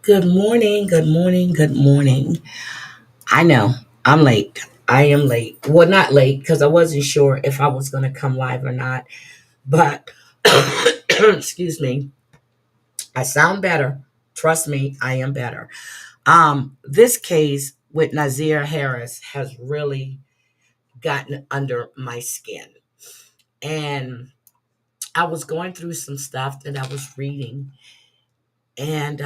Good morning, good morning, good morning. I know I'm late. I am late. Well, not late because I wasn't sure if I was going to come live or not. But, excuse me, I sound better. Trust me, I am better. This case with ZiyahHarris has really gotten under my skin. And I was going through some stuff that I was reading, and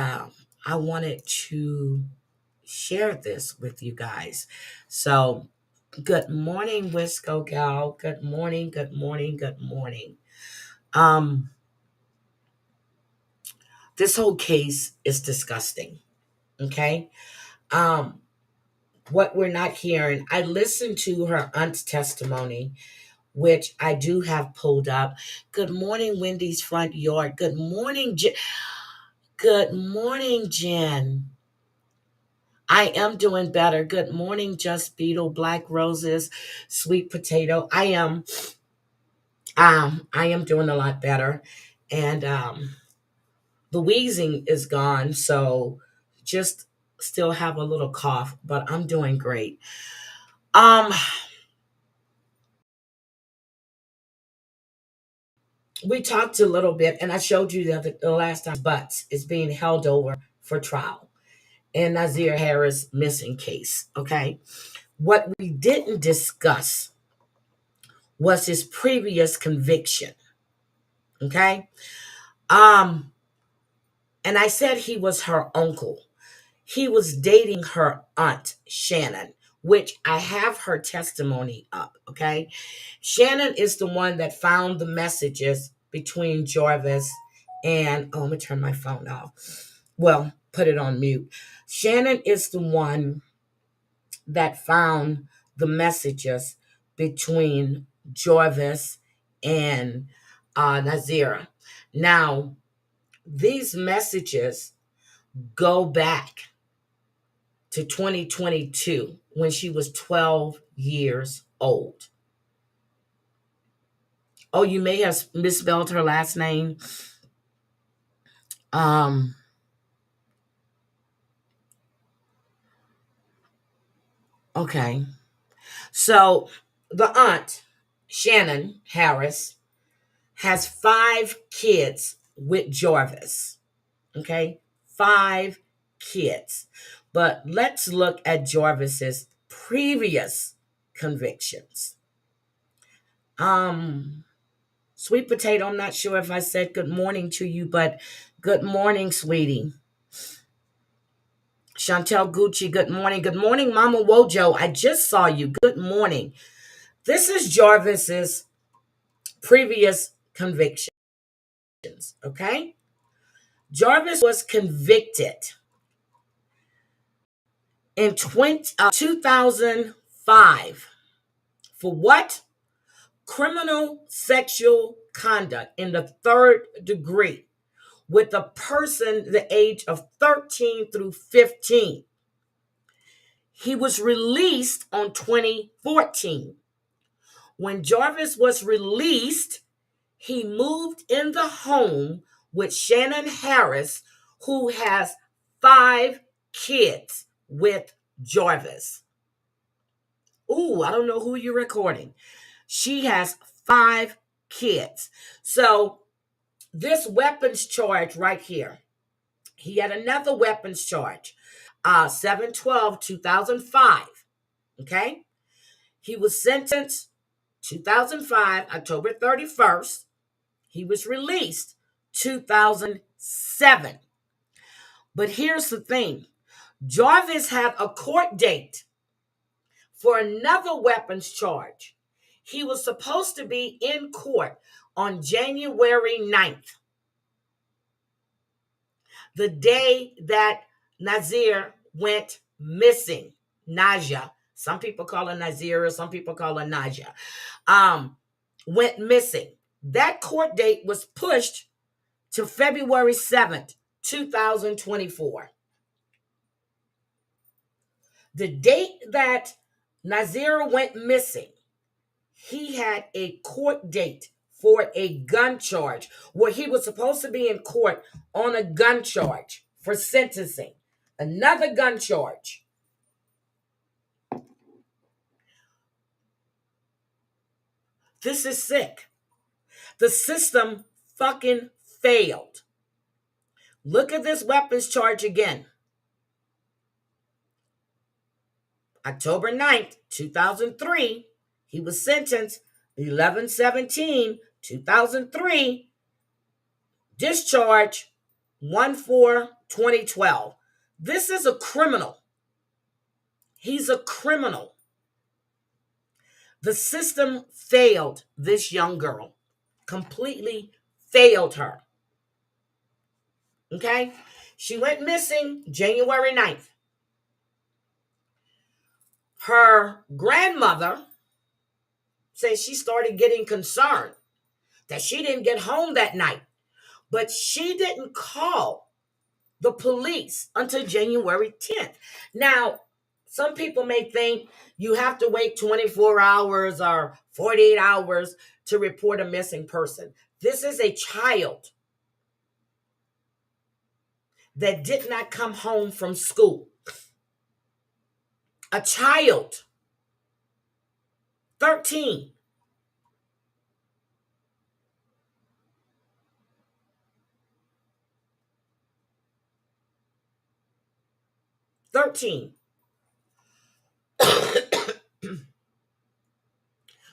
I wanted to share this with you guys. So, good morning, Wisco Gal. Good morning, good morning, good morning. Um, this whole case is disgusting. Okay. Um, what we're not hearing, I listened to her aunt's testimony, which I do have pulled up. Good morning, Wendy's front yard. Good morning, Good morning, Jen. I am doing better. Good morning, Just Beetle, Black Roses, Sweet Potato. I am doing a lot better, and the wheezing is gone. So just still have a little cough, but I'm doing great. Um, we talked a little bit, and I showed you the last time. Butts is being held over for trial in ZiyahHarris missing case. Okay, what we didn't discuss was his previous conviction. Okay, um, and I said he was her uncle. He was dating her aunt, Shannon, which I have her testimony up, okay? Shannon is the one that found the messages between Jarvis and, oh, I'm gonna turn my phone off. Well, put it on mute. Shannon is the one that found the messages between Jarvis and Nazira. Now, these messages go back to 2022 when she was 12 years old. Oh, you may have misspelled her last name. Um, okay. So the aunt, Shannon Harris, has 5 kids with Jarvis. Okay. 5 kids. But let's look at Jarvis's previous convictions. Um, Sweet Potato, I'm not sure if I said good morning to you, but good morning, sweetie. Chantel Gucci, good morning. Good morning, Mama Wojo. I just saw you. Good morning. This is Jarvis's previous convictions, okay? Jarvis was convicted in 2005 for what? Criminal sexual conduct in the third degree with a person the age of 13 through 15. He was released on 2014. When Jarvis was released, he moved in the home with Shannon Harris, who has 5 kids with Jarvis. Ooh, I don't know who you're recording. She has 5 kids. So this weapons charge right here, he had another weapons charge, 7/12/2005. Okay. He was sentenced 2005, October 31st. He was released 2007. But here's the thing, Jarvis had a court date for another weapons charge. He was supposed to be in court on January 9th, the day that Nazir went missing. Naja. Some people call her Nazir, some people call her Naja. Went missing. That court date was pushed to February 7th, 2024. The date that Nazir went missing, he had a court date for a gun charge where he was supposed to be in court on a gun charge for sentencing. Another gun charge. This is sick. The system fucking failed. Look at this weapons charge again. October 9th, 2003, he was sentenced 11/17/2003. Discharge 1/4/2012. This is a criminal. He's a criminal. The system failed this young girl. Completely failed her. Okay? She went missing January 9th. Her grandmother says she started getting concerned that she didn't get home that night. But she didn't call the police until January 10th. Now, some people may think you have to wait 24 hours or 48 hours to report a missing person. This is a child that did not come home from school. A child, 13.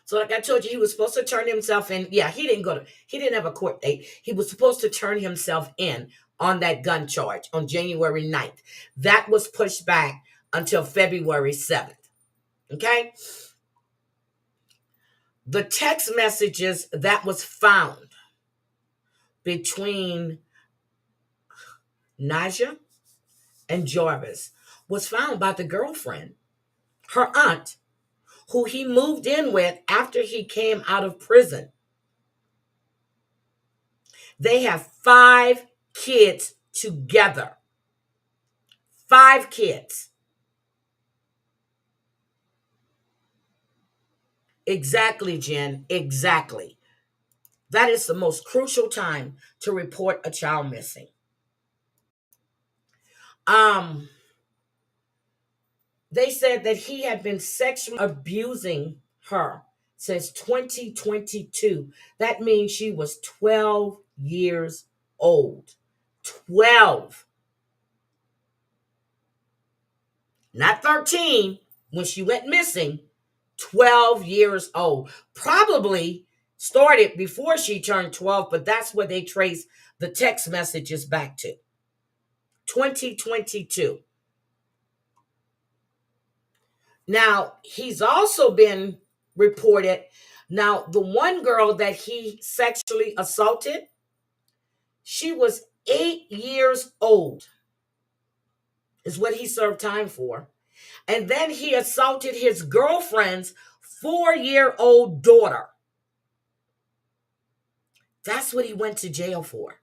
So like I told you, he was supposed to turn himself in. Yeah, he didn't have a court date. He was supposed to turn himself in on that gun charge on January 9th. That was pushed back until February 7th. Okay? The text messages that was found between Naja and Jarvis was found by the girlfriend, her aunt, who he moved in with after he came out of prison. They have 5 kids together. 5 kids. Exactly, Jen. Exactly. That is the most crucial time to report a child missing. They said that he had been sexually abusing her since 2022. That means she was 12 years old. 12. Not 13 when she went missing. 12 years old. Probably started before she turned 12, but that's where they trace the text messages back to. 2022. Now, he's also been reported. Now, the one girl that he sexually assaulted, she was 8 years old, is what he served time for. And then he assaulted his girlfriend's 4-year-old daughter. That's what he went to jail for.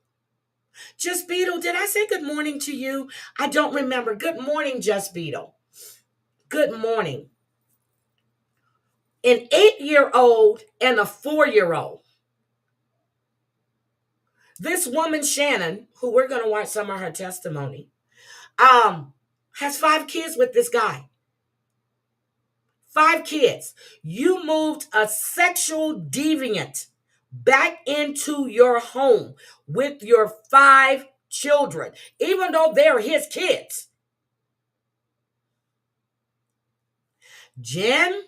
Just Beetle, did I say good morning to you? I don't remember. Good morning, Just Beetle. Good morning. An 8-year-old and a 4-year-old. This woman, Shannon, who we're going to watch some of her testimony, has 5 kids with this guy. 5 kids. You moved a sexual deviant back into your home with your 5 children, even though they're his kids. Jen,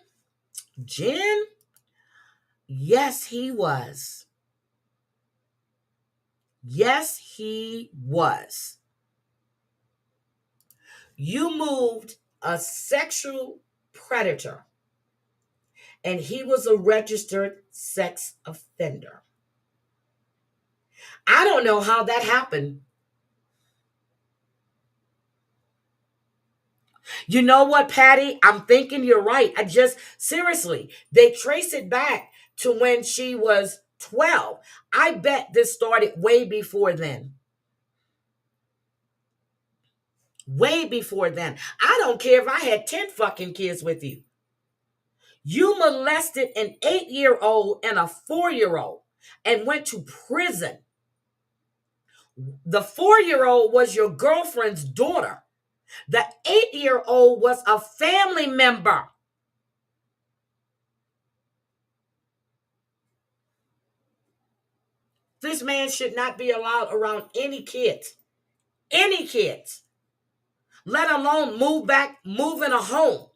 yes, he was. Yes, he was. You moved a sexual predator, and he was a registered sex offender. I don't know how that happened. You know what, Patty? I'm thinking you're right. Seriously, they trace it back to when she was 12. I bet this started way before then. Way before then. I don't care if I had 10 fucking kids with you. You molested an 8-year-old and a 4-year-old and went to prison. The 4-year-old was your girlfriend's daughter. The 8-year-old was a family member. This man should not be allowed around any kids, let alone move in a home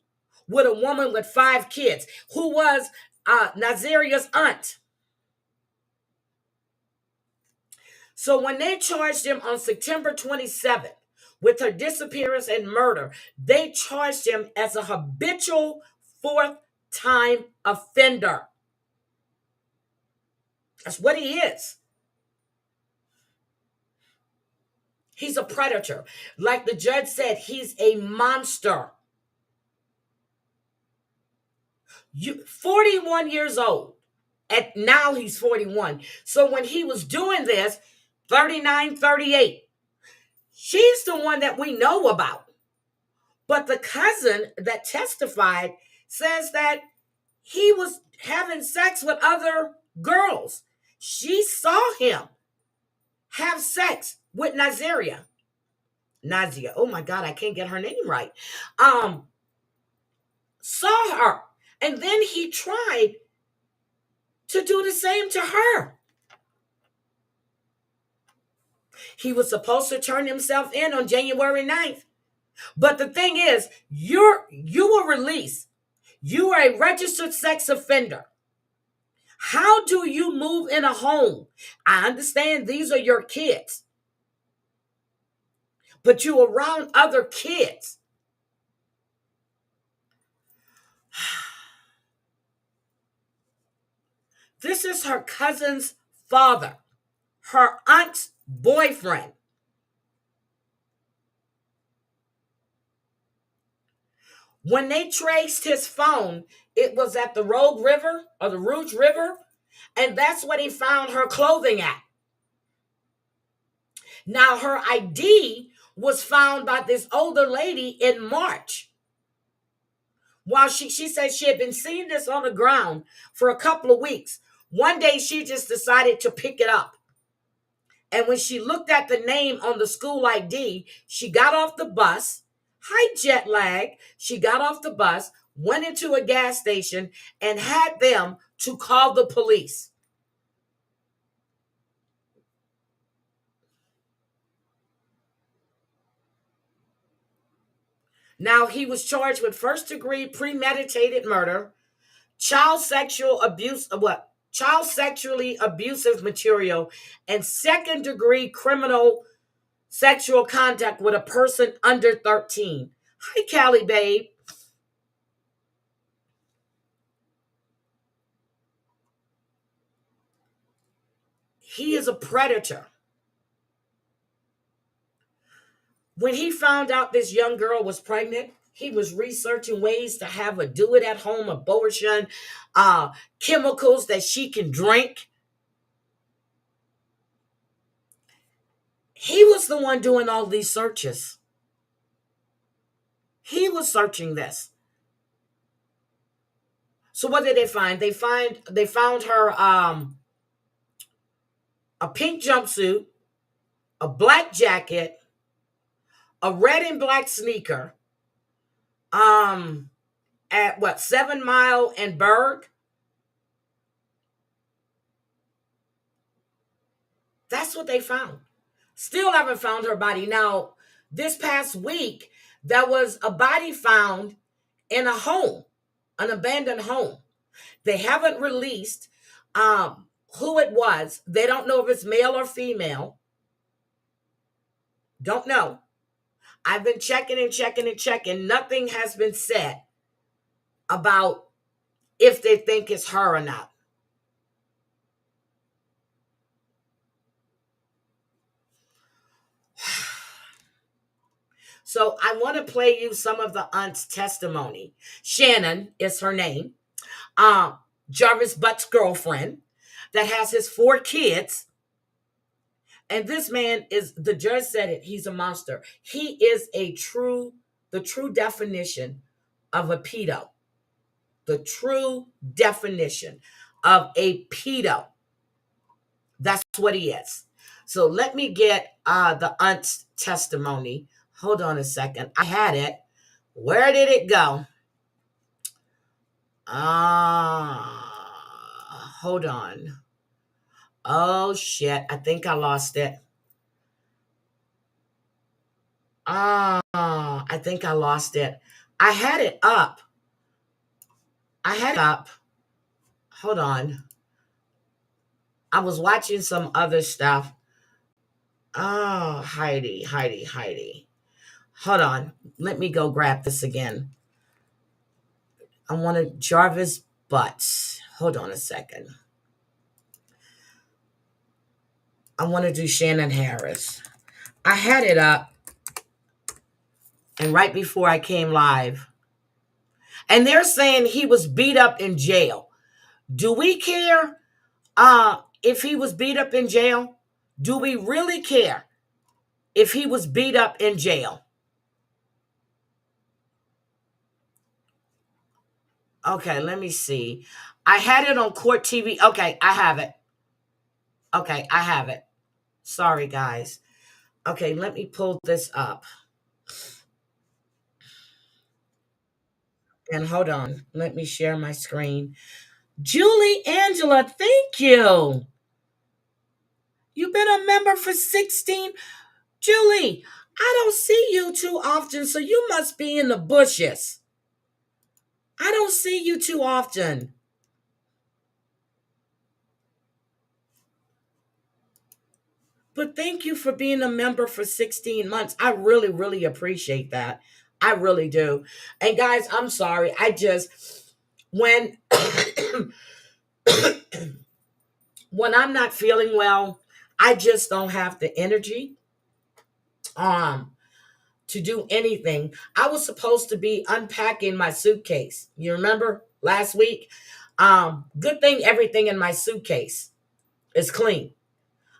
with a woman with 5 kids who was Naziria's aunt. So when they charged him on September 27th with her disappearance and murder, they charged him as a habitual 4th-time offender. That's what he is. He's a predator. Like the judge said, he's a monster. 41 years old. And now he's 41. So when he was doing this, 39, 38, she's the one that we know about. But the cousin that testified says that he was having sex with other girls. She saw him have sex with Nazia. Oh my God, I can't get her name right. Saw her. And then he tried to do the same to her. He was supposed to turn himself in on January 9th. But the thing is, you were released. You are a registered sex offender. How do you move in a home? I understand these are your kids, but you're around other kids. This is her cousin's father, her aunt's boyfriend. When they traced his phone, it was at the Rogue River or the Rouge River, and that's where they found her clothing at. Now, her ID was found by this older lady in March. While she said she had been seeing this on the ground for a couple of weeks. One day she just decided to pick it up. And when she looked at the name on the school ID, she got off the bus. High jet lag. She got off the bus, went into a gas station, and had them to call the police. Now, he was charged with first-degree premeditated murder, child sexually abusive material, and second-degree criminal sexual contact with a person under 13. Hi, Callie, babe. He is a predator. When he found out this young girl was pregnant, he was researching ways to have her do it at home, abortion, chemicals that she can drink. He was the one doing all these searches. He was searching this. So what did they find? They found her a pink jumpsuit, a black jacket, a red and black sneaker, at what, 7 Mile and Berg? That's what they found. Still haven't found her body. Now, this past week, there was a body found in a home, an abandoned home. They haven't released who it was. They don't know if it's male or female. Don't know. I've been checking and checking and checking. Nothing has been said about if they think it's her or not. So I want to play you some of the aunt's testimony. Shannon is her name. Jarvis Butt's girlfriend that has his 4 kids. And this man is, the judge said it, he's a monster. He is the true definition of a pedo. The true definition of a pedo. That's what he is. So let me get the aunt's testimony. Hold on a second. I had it. Where did it go? Hold on. Oh shit. I think I lost it. I think I lost it. I had it up. Hold on. I was watching some other stuff. Oh, Heidi. Hold on. Let me go grab this again. I wanted Jarvis Butts. Hold on a second. I want to do Shannon Harris. I had it up, and right before I came live, and they're saying he was beat up in jail. Do we care if he was beat up in jail? Do we really care if he was beat up in jail? Okay, let me see. I had it on Court TV. Okay, I have it. Sorry, guys. Okay, let me pull this up. And hold on. Let me share my screen. Julie Angela, thank you. You've been a member for 16. Julie, I don't see you too often, so you must be in the bushes. I don't see you too often. But thank you for being a member for 16 months. I really, really appreciate that. I really do. And guys, I'm sorry. When when I'm not feeling well, I just don't have the energy to do anything. I was supposed to be unpacking my suitcase. You remember last week? Good thing everything in my suitcase is clean.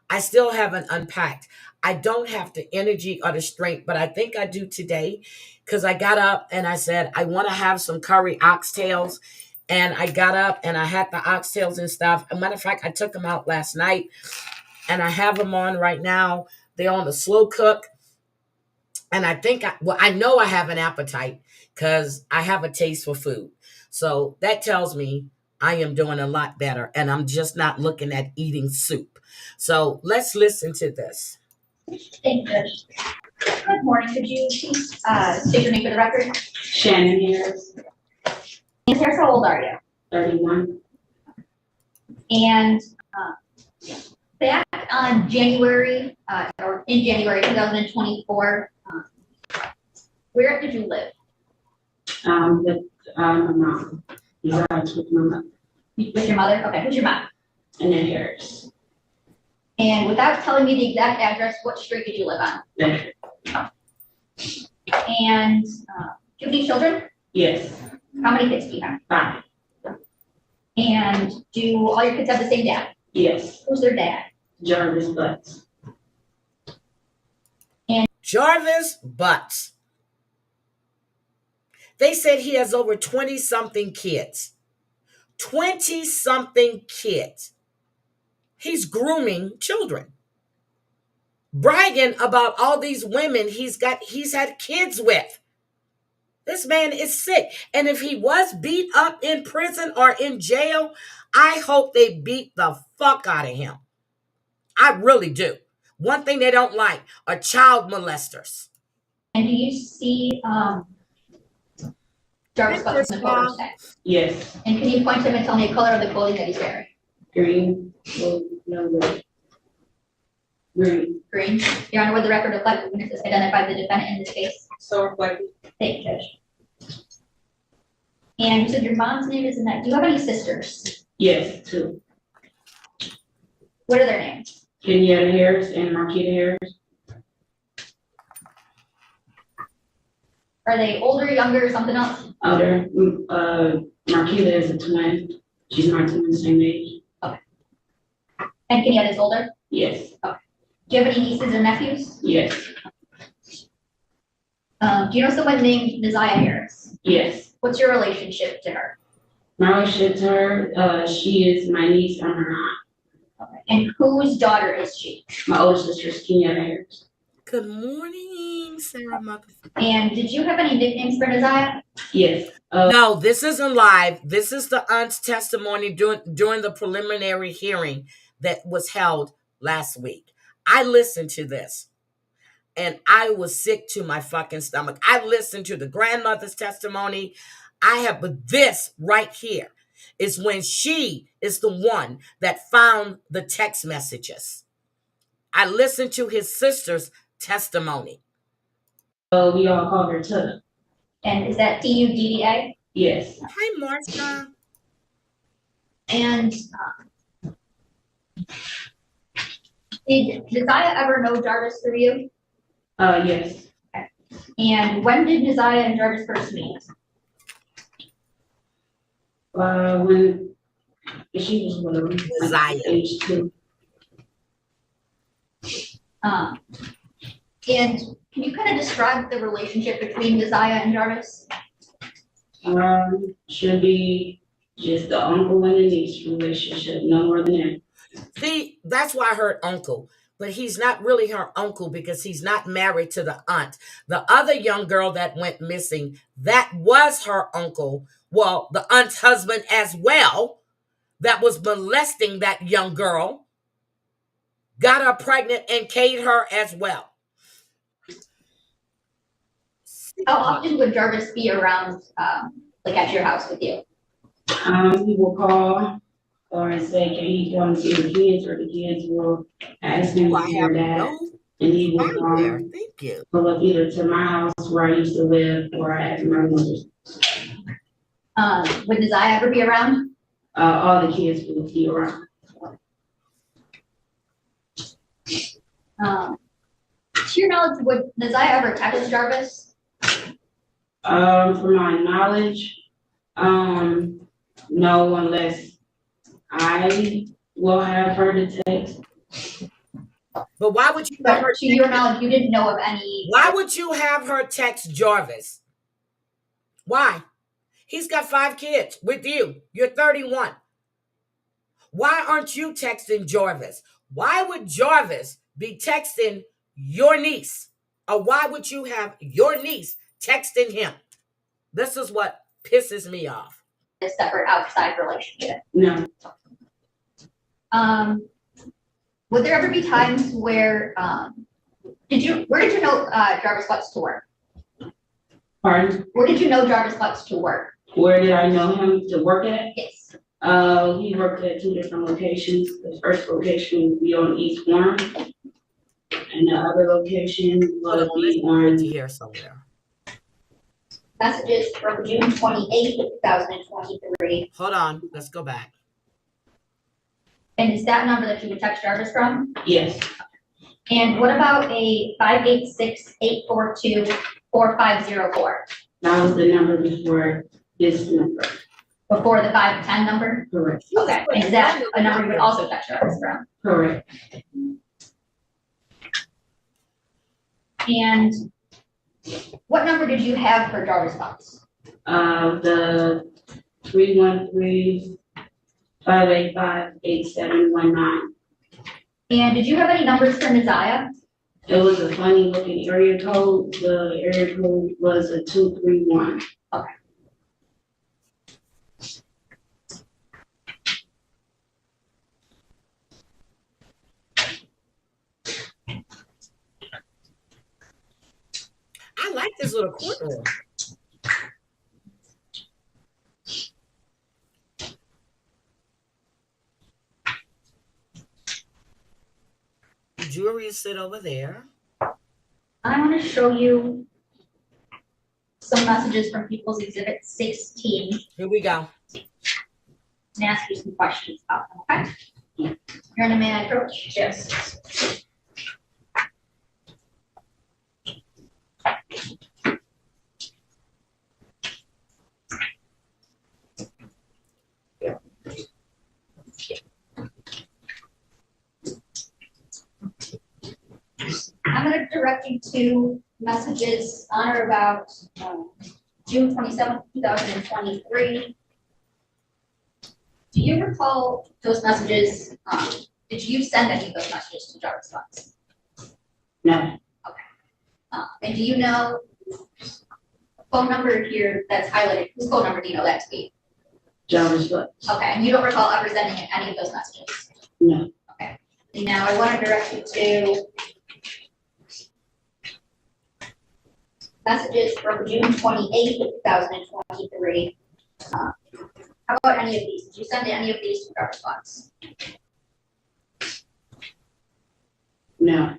I still haven't unpacked. I don't have the energy or the strength, but I think I do today because I got up and I said, I want to have some curry oxtails. And I got up and I had the oxtails and stuff. As a matter of fact, I took them out last night and I have them on right now. They're on the slow cook. And I know I have an appetite because I have a taste for food. So that tells me I am doing a lot better and I'm just not looking at eating soup. So let's listen to this. Thank you. Good morning. Could you please state your name for the record? Shannon Harris. Ms. Harris, how old are you? 31. And back on January, or in January 2024, where did you live? With my mom. Resides with my mother. With your mother? Okay, who's your mom? Annette Harris. And without telling me the exact address, what street did you live on? There. And do you have any children? Yes. How many kids do you have? 5. And do all your kids have the same dad? Yes. Who's their dad? Jarvis Butts. Jarvis Butts. They said he has over 20-something kids. 20-something kids. He's grooming children. Bragging about all these women he's had kids with. This man is sick. And if he was beat up in prison or in jail, I hope they beat the fuck out of him. I really do. One thing they don't like are child molesters. And do you see Jarvis Butts in the photo today? Yes. And can you point to him and tell me the color of the clothing that he's wearing? Green. Green. Green. Your Honor, would the record reflect the witnesses identified the defendant in this case? So reflected. Thank you, Judge. And you said your mom's name is Annette. Do you have any sisters? Yes, 2. What are their names? Kenyatta Harris and Marquita Harris. Are they older, younger, or something else? Older. Marquita is a twin. She's my twin, same age. Okay. And Kenyatta is older? Yes. Okay. Do you have any nieces or nephews? Yes. Do you know someone named ZiyahHarris? Yes. What's your relationship to her? My relationship to her, she is my niece and her aunt. Okay. And whose daughter is she? My older sister is ZiyahHarris. Good morning, Sarah Mother. And did you have any nicknames for Neziah? Yes. No, this isn't live. This is the aunt's testimony during the preliminary hearing that was held last week. I listened to this and I was sick to my fucking stomach. I listened to the grandmother's testimony. But this right here is when she is the one that found the text messages. I listened to his sister's testimony. We all called her Tutta. And is that Tudda? Yes. Hi, Martha. And did Neziah ever know Jarvis through you? Yes. Okay. And when did Neziah and Jarvis first meet? When she was little, Neziah. age 2. And can you kind of describe the relationship between Neziah and Jarvis? Should be just the uncle and the niece relationship, no more than that. See, that's why I heard uncle, but he's not really her uncle because he's not married to the aunt. The other young girl that went missing, that was her uncle. Well, the aunt's husband as well, that was molesting that young girl, got her pregnant and K'd her as well. How often would Jarvis be around, like at your house with you? He will call or say, can he come see the kids, or the kids will ask him Oh, to I see have their dad. no And he will file there. Thank you. pull up either to my house where I used to live or at my mother's. Would Neziah ever be around? All the kids will be around. To your knowledge, would Neziah ever text Jarvis? From my knowledge, no, unless I will have her to text. But why would you have But her to your knowledge, you didn't know of any. Why would you have her text Jarvis? Why? He's got 5 kids with you. You're 31. Why aren't you texting Jarvis? Why would Jarvis be texting your niece? Or why would you have your niece texting him? This is what pisses me off. A separate outside relationship. No. Would there ever be times where, where did you know Jarvis Lux to work? Pardon? Where did you know Jarvis Lux to work? Where did I know him to work at? Yes. He worked at 2 different locations. The first location would be on East Warren, and the other location would be on. To hear somewhere. Messages from June 28th, 2023. Hold on, let's go back. And is that number that you would text Jarvis from? Yes. And what about a 586-842-4504? That was the number before this number. Before the 510 number? Correct. Okay, and is that a number you would also text Jarvis from? Correct. And what number did you have for Jarvis Lux? The 313-585-8719. And did you have any numbers for Neziah? It was a funny looking area code. The area code was a 231. Okay. I like this little courtroom. Jewelry is sit over there. I want to show you some messages from People's Exhibit 16 Here we go. and ask you some questions about them, okay? You're in a man approach? Yes. I'm going to direct you to messages on or about June 27th, 2023. Do you recall those messages Did you send any of those messages to Jarvis Butts? No, And do you know phone number here that's highlighted? Whose phone number do you know that to be? Jarvis Butts. Okay, and you don't recall ever sending any of those messages? No. Okay. And now I want to direct you to messages from June 28th, 2023. How about any of these? Did you send any of these to Jarvis Butts? No.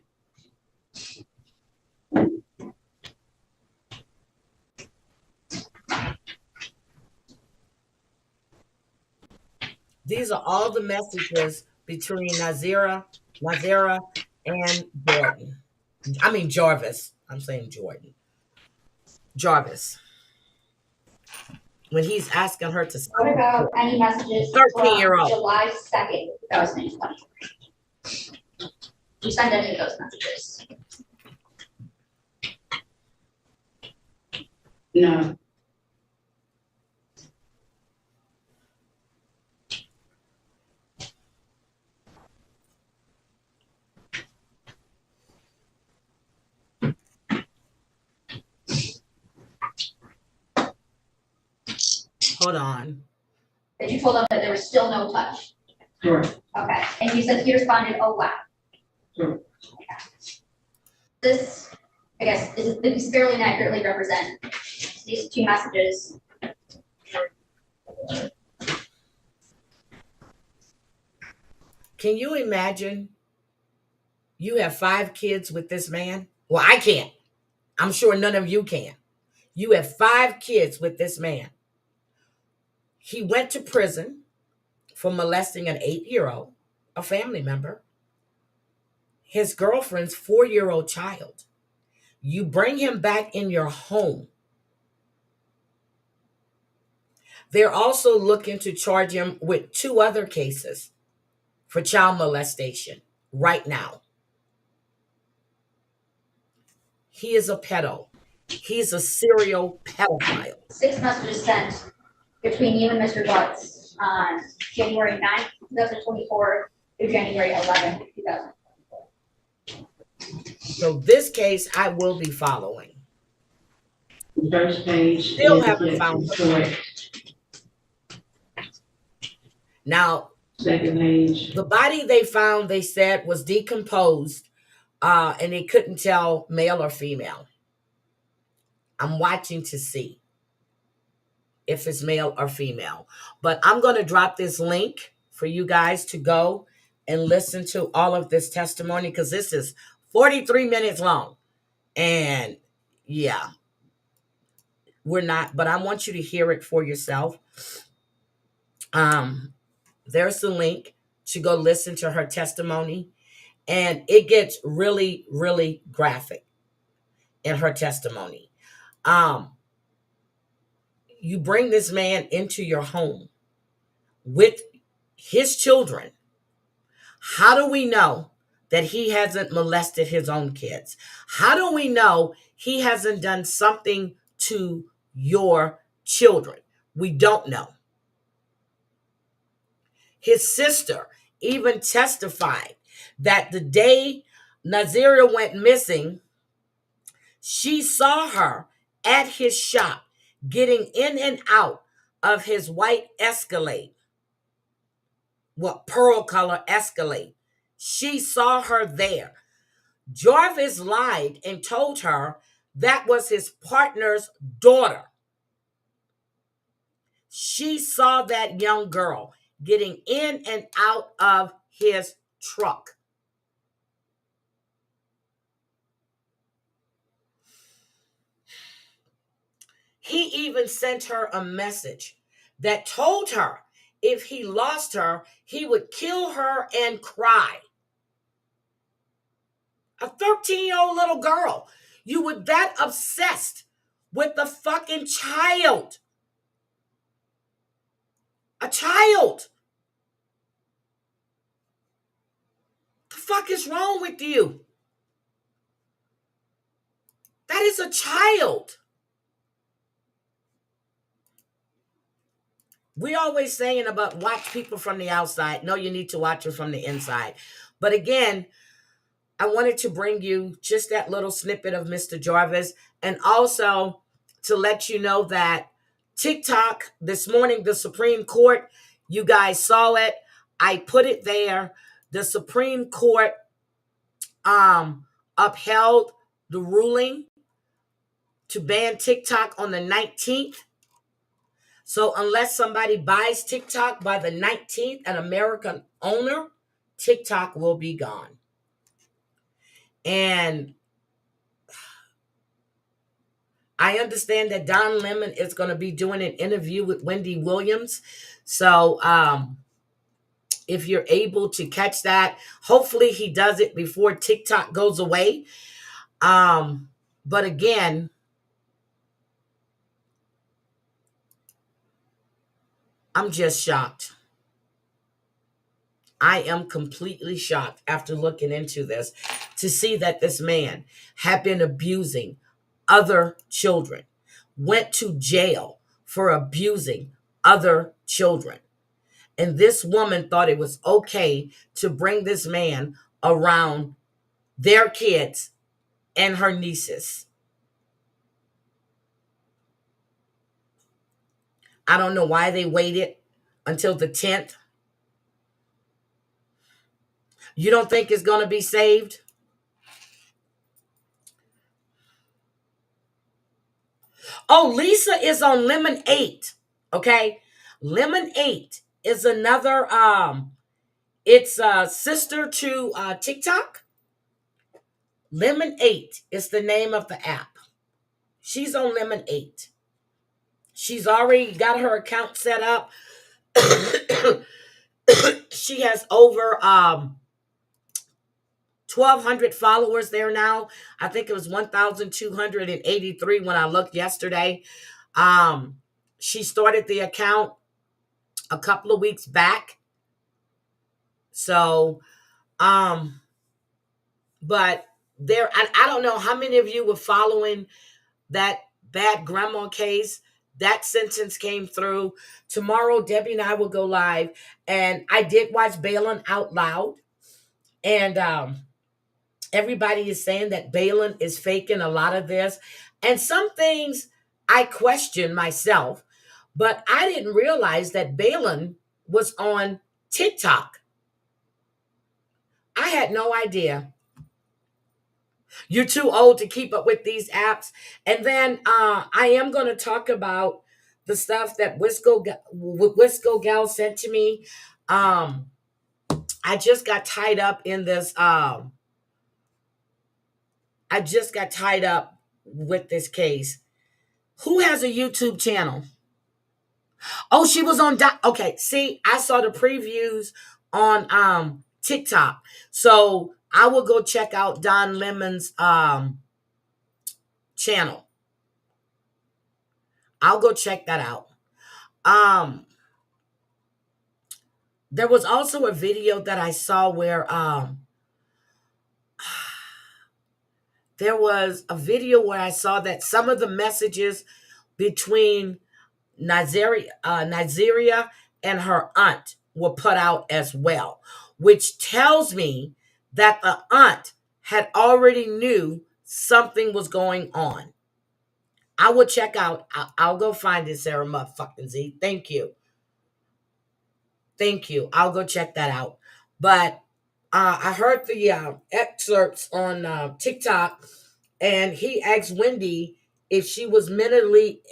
These are all the messages between Nazira and Jordan. I mean Jarvis. I'm saying Jordan. Jarvis. When he's asking her to What about any messages from 13-year-old. July 2nd, 2020? Did you send any of those messages? No. Hold on. That you told them that there was still no touch? Correct. Okay, and you said he responded, oh wow. Correct. This, I guess, is fairly inaccurately represent these two messages. Can you imagine you have 5 kids with this man? Well, I can't. I'm sure none of you can. You have 5 kids with this man. He went to prison for molesting an 8-year-old, a family member. His girlfriend's 4-year-old child. You bring him back in your home. They're also looking to charge him with 2 other cases for child molestation right now. He is a pedo. He's a serial pedophile. 6 messages sent between you and Mr. Butts on January 9th, 2024 through January 11th, 2024. So this case I will be following. The first page. Still is haven't found correct. Now, Second page. the body they found, they said, was decomposed, and they couldn't tell male or female. I'm watching to see if it's male or female. But I'm going to drop this link for you guys to go and listen to all of this testimony, because this is 43 minutes long. And yeah, we're not, but I want you to hear it for yourself. There's the link to go listen to her testimony. And it gets really, really graphic in her testimony. You bring this man into your home with his children. How do we know that he hasn't molested his own kids? How do we know he hasn't done something to your children? We don't know. His sister even testified that the day Nazira went missing, she saw her at his shop getting in and out of his white Escalade. What, pearl color Escalade. She saw her there. Jarvis lied and told her that was his partner's daughter. She saw that young girl getting in and out of his truck. He even sent her a message that told her if he lost her, he would kill her and cry. A 13-year-old little girl. You were that obsessed with the fucking child. A child. The fuck is wrong with you? That is a child. We always saying about watch people from the outside. No, you need to watch them from the inside. But again, I wanted to bring you just that little snippet of Mr. Jarvis, and also to let you know that TikTok this morning, the Supreme Court, you guys saw it. I put it there. The Supreme Court upheld the ruling to ban TikTok on the 19th. So unless somebody buys TikTok by the 19th, an American owner, TikTok will be gone. And I understand that Don Lemon is going to be doing an interview with Wendy Williams. So if you're able to catch that, hopefully he does it before TikTok goes away. But again, I'm just shocked. I am completely shocked after looking into this to see that this man had been abusing other children, went to jail for abusing other children. And this woman thought it was okay to bring this man around their kids and her nieces. I don't know why they waited until the 10th. You don't think it's going to be saved? Oh, Lisa is on Lemon 8. Okay. Lemon 8 is another, it's a sister to TikTok. Lemon 8 is the name of the app. She's on Lemon 8. She's already got her account set up. She has over 1,200 followers there now. I think it was 1,283 when I looked yesterday. She started the account a couple of weeks back. So, but there, I don't know how many of you were following that bad grandma case. That sentence came through. Tomorrow, Debbie and I will go live. And I did watch Balin out loud. And everybody is saying that Balin is faking a lot of this. And some things I question myself. But I didn't realize that Balin was on TikTok. I had no idea. You're too old to keep up with these apps. And then I am going to talk about the stuff that Wisco Gal sent to me. I just got tied up in this. I just got tied up with this case. Who has a YouTube channel? Oh, she was on. Okay, see, I saw the previews on TikTok. So I will go check out Don Lemon's channel. I'll go check that out. There was also a video that I saw where there was a video where I saw that some of the messages between Nazaria and her aunt were put out as well, which tells me that the aunt had already knew something was going on. I will check out. I'll go find it, Sarah motherfucking Z. Thank you. Thank you. I'll go check that out. But I heard the excerpts on TikTok, and he asked Wendy if she was mentally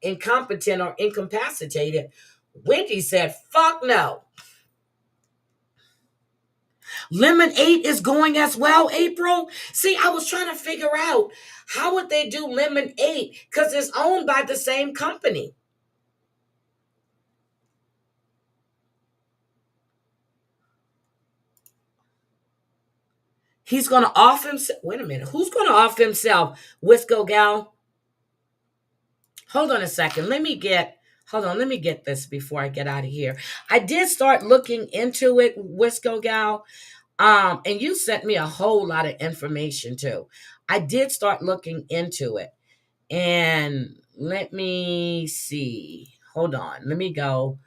incompetent or incapacitated. Wendy said, fuck no. Lemon 8 is going as well, April. See, I was trying to figure out how would they do Lemon 8 because it's owned by the same company. He's going to off himself. Wait a minute. Who's going to off himself? Wisco Gal? Hold on a second. Let me get this before I get out of here. I did start looking into it, Wisco Gal. And you sent me a whole lot of information too. I did start looking into it. And let me see. Hold on. Let me go.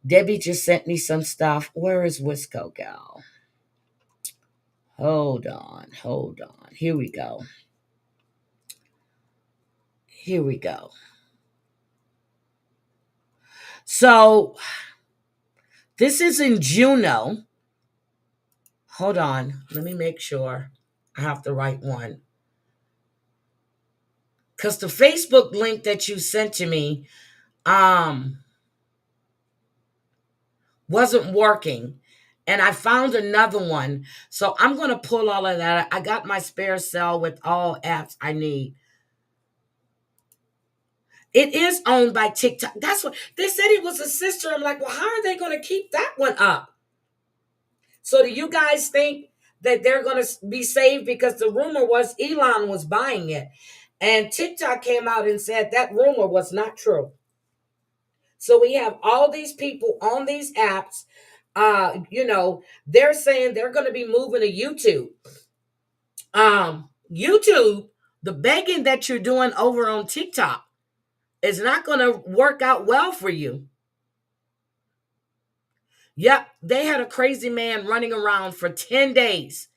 Debbie just sent me some stuff. Where is Wisco Gal? Hold on. Hold on. Here we go. Here we go. So this is in Juneau. Hold on. Let me make sure I have the right one. Because the Facebook link that you sent to me wasn't working. And I found another one. So I'm going to pull all of that. I got my spare cell with all apps I need. It is owned by TikTok. That's what they said. It was a sister. I'm like, well, how are they going to keep that one up? So do you guys think that they're going to be saved? Because the rumor was Elon was buying it. And TikTok came out and said that rumor was not true. So we have all these people on these apps. They're saying they're going to be moving to YouTube. YouTube, the begging that you're doing over on TikTok is not going to work out well for you. Yep, they had a crazy man running around for 10 days.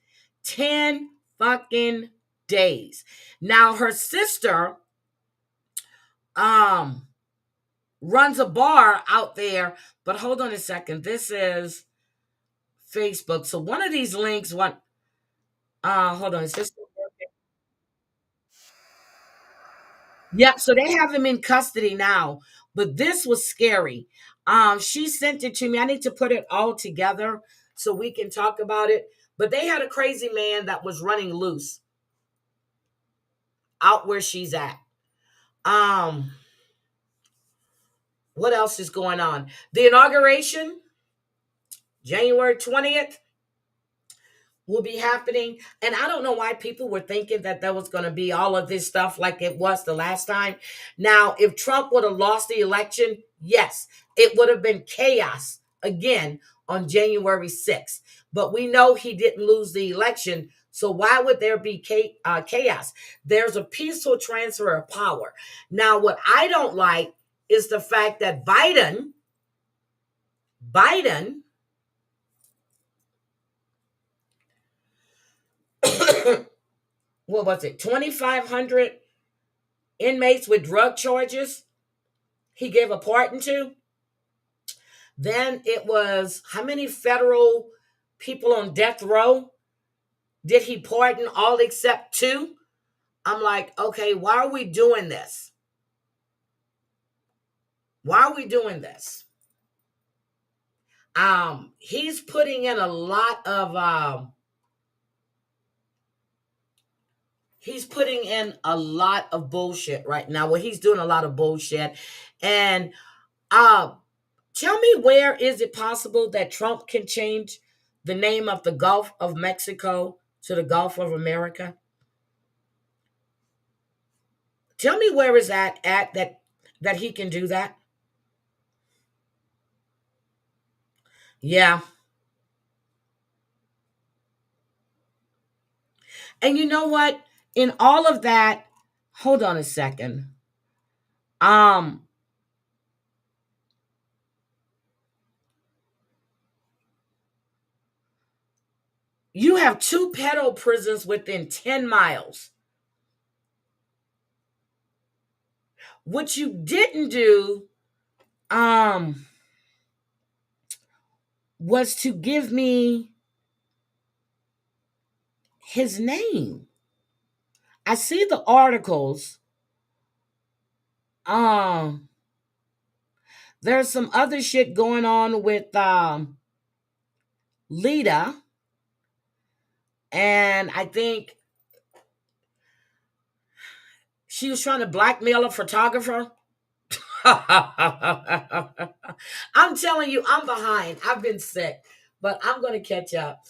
10 fucking days. Now her sister runs a bar out there, but hold on a second. This is Facebook. So one of these links hold on, is this yeah, so they have him in custody now. But this was scary. She sent it to me. I need to put it all together so we can talk about it. But they had a crazy man that was running loose out where she's at. What else is going on? The inauguration, January 20th. Will be happening. And I don't know why people were thinking that there was going to be all of this stuff like it was the last time. Now, if Trump would have lost the election, yes, it would have been chaos again on January 6th. But we know he didn't lose the election. So why would there be chaos? There's a peaceful transfer of power. Now, what I don't like is the fact that Biden what was it, 2,500 inmates with drug charges he gave a pardon to. Then it was how many federal people on death row did he pardon? All except 2. I'm like, okay, why are we doing this? Why are we doing this? He's putting in a lot of bullshit right now. Well, he's doing a lot of bullshit. And tell me, where is it possible that Trump can change the name of the Gulf of Mexico to the Gulf of America? Tell me where is that at that he can do that? Yeah. And you know what? In all of that, hold on a second. You have 2 pedo prisons within 10 miles. What you didn't do was to give me his name. I see the articles. There's some other shit going on with Lita, and I think she was trying to blackmail a photographer. I'm telling you, I'm behind. I've been sick, but I'm going to catch up.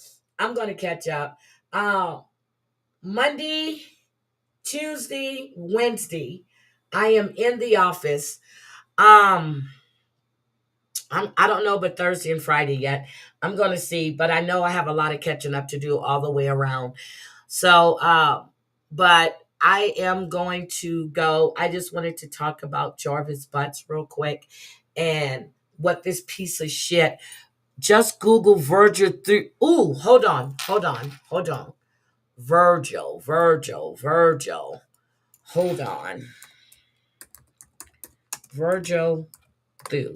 Monday, Tuesday, Wednesday, I am in the office. I don't know, but Thursday and Friday yet. I'm going to see, but I know I have a lot of catching up to do all the way around. So, but I am going to go. I just wanted to talk about Jarvis Butts real quick and what this piece of shit. Just Google Virgil through. Ooh, hold on. Virgil. Hold on. Virgil through.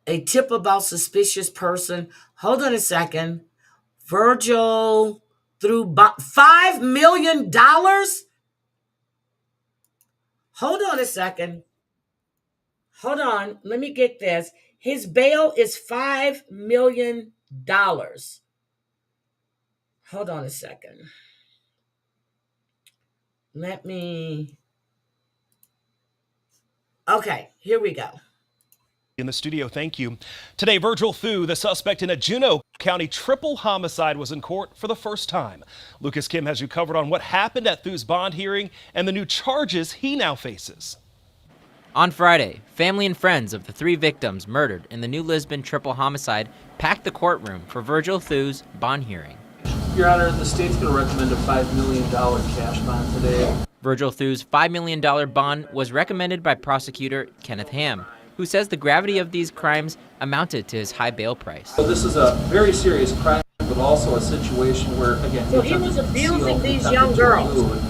A tip about suspicious person. Hold on a second. Virgil through $5 million? Hold on a second. Hold on. Let me get this. His bail is $5 million. Hold on a second. Let me. Okay, here we go. In the studio, thank you. Today, Virgil Thu, the suspect in a Juneau County triple homicide, was in court for the first time. Lucas Kim has you covered on what happened at Thu's bond hearing and the new charges he now faces. On Friday, family and friends of the 3 victims murdered in the New Lisbon triple homicide packed the courtroom for Virgil Thu's bond hearing. Your Honor, the state's going to recommend a $5 million cash bond today. Virgil Thu's $5 million bond was recommended by prosecutor Kenneth Ham, who says the gravity of these crimes amounted to his high bail price. So this is a very serious crime, but also a situation where, again, So he was abusing these young girls.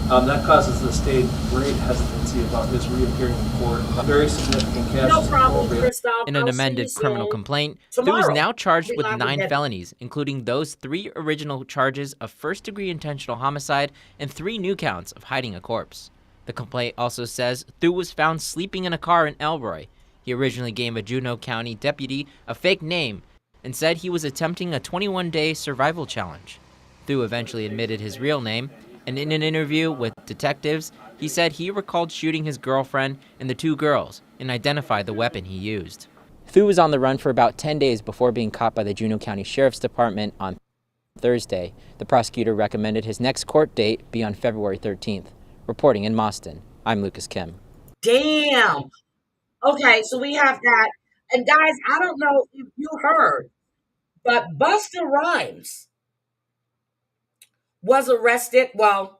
That causes the state great hesitancy about his reappearing in court. A very significant cash. No problem, Christoph. In an amended criminal complaint, Thu is now charged with 9 felonies, including those 3 original charges of first-degree intentional homicide and 3 new counts of hiding a corpse. The complaint also says Thu was found sleeping in a car in Elroy. He originally gave a Juneau County deputy a fake name and said he was attempting a 21-day survival challenge. Thu eventually admitted his real name, and in an interview with detectives, he said he recalled shooting his girlfriend and the 2 girls and identified the weapon he used. Thu was on the run for about 10 days before being caught by the Juneau County Sheriff's Department on Thursday. The prosecutor recommended his next court date be on February 13th. Reporting in Mauston, I'm Lucas Kim. Damn. Okay, so we have that. And guys, I don't know if you heard, but Busta Rhymes was arrested,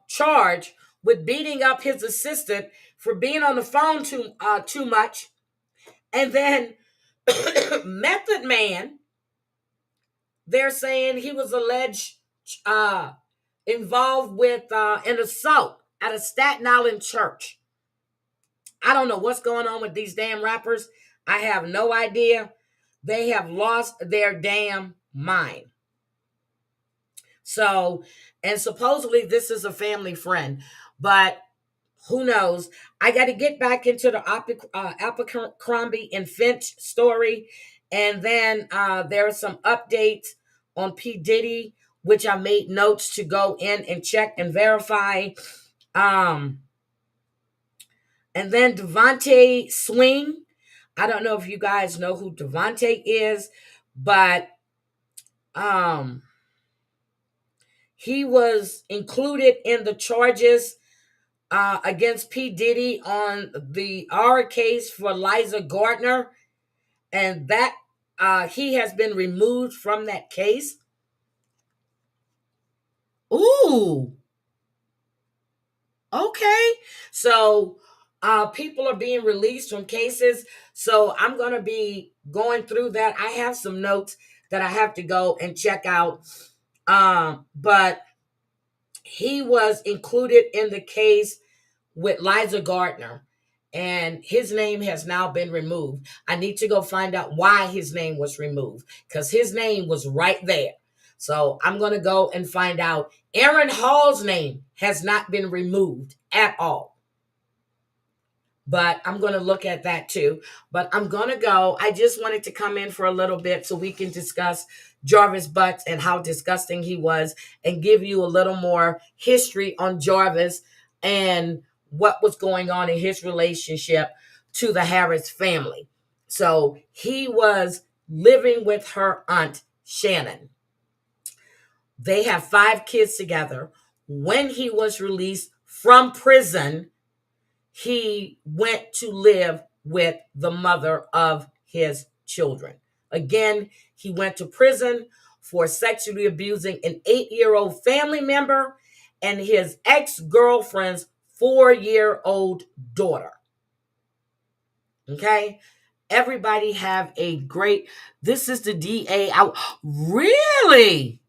charged with beating up his assistant for being on the phone too much. And then Method Man, they're saying he was alleged involved with an assault at a Staten Island church. I don't know what's going on with these damn rappers. I have no idea. They have lost their damn mind. So, and supposedly this is a family friend, but who knows? I got to get back into the Abercrombie and Finch story. And then there are some updates on P. Diddy, which I made notes to go in and check and verify. And then Devontae Swing. I don't know if you guys know who Devontae is, but he was included in the charges against P. Diddy on the R case for Liza Gardner, and that he has been removed from that case. Ooh. Okay. So people are being released from cases. So I'm going to be going through that. I have some notes that I have to go and check out. But he was included in the case with Liza Gardner, and his name has now been removed. I need to go find out why his name was removed, because his name was right there. So I'm going to go and find out. Aaron Hall's name has not been removed at all. But I'm going to look at that too. But I'm going to go. I just wanted to come in for a little bit so we can discuss Jarvis Butts and how disgusting he was, and give you a little more history on Jarvis and what was going on in his relationship to the Harris family. So he was living with her aunt, Shannon. They have 5 kids together. When he was released from prison, he went to live with the mother of his children. Again, he went to prison for sexually abusing an 8-year-old family member and his ex-girlfriend's 4-year-old daughter. Okay? Everybody have a great, this is the DA out. Really?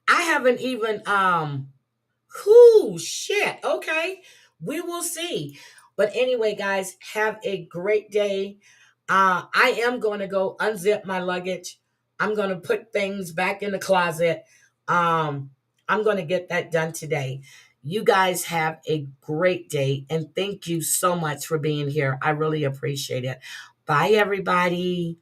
I haven't even, cool shit. Okay. We will see. But anyway, guys, have a great day. I am going to go unzip my luggage. I'm going to put things back in the closet. I'm going to get that done today. You guys have a great day, and thank you so much for being here. I really appreciate it. Bye, everybody.